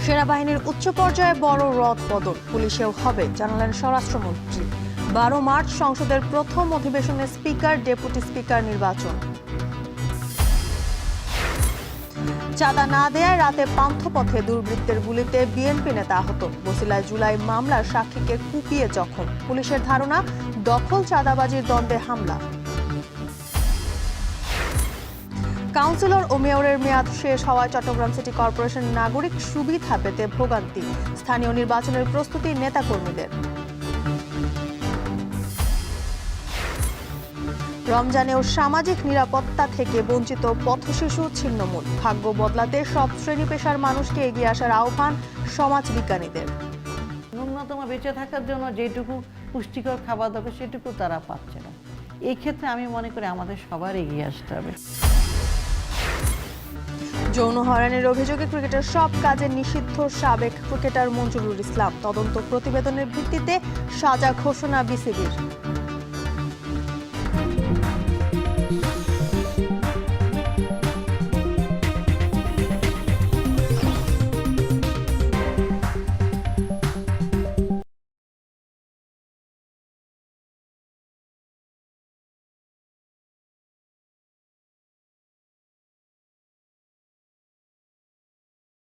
সেনাবাহিনীর উচ্চ পর্যায়ে বড় রদ বদল, পুলিশেও হবে, জানালেন স্বরাষ্ট্রমন্ত্রী। 12 মার্চ সংসদের প্রথম অধিবেশনে স্পিকার, ডেপুটি স্পিকার নির্বাচন। চাঁদা না দেয়ায় রাতে পান্থপথে দুর্বৃত্তের গুলিতে বিএনপি নেতা আহত। বছিলায় জুলাই মামলার সাক্ষীকে কুপিয়ে জখম। পুলিশের ধারণা, দখল চাঁদাবাজির দ্বন্দ্বে হামলা। কাউন্সিলর ও মেয়রের মেয়াদ শেষ হওয়ায় চট্টগ্রাম সিটি কর্পোরেশন নাগরিক সুবিধা পেতে ভোগান্তি। স্থানীয় নির্বাচনের প্রস্তুতি নেতাকর্মীদের। রমজানেও সামাজিক নিরাপত্তা থেকে বঞ্চিত পথশিশু ছিন্নমূল। ভাগ্য বদলাতে সব শ্রেণী পেশার মানুষকে এগিয়ে আসার আহ্বান সমাজবিজ্ঞানীদের। ন্যূনতম বেঁচে থাকার জন্য যেটুকু পুষ্টিকর খাবার দরকার সেটুকু তারা পাচ্ছে না। এই ক্ষেত্রে আমি মনে করি আমাদের সবার এগিয়ে আসতে হবে। যৌন হয়রানির অভিযোগে ক্রিকেটের সব কাজে নিষিদ্ধ সাবেক ক্রিকেটার মঞ্জুরুল ইসলাম। তদন্ত প্রতিবেদনের ভিত্তিতে সাজা ঘোষণা বিসিবির।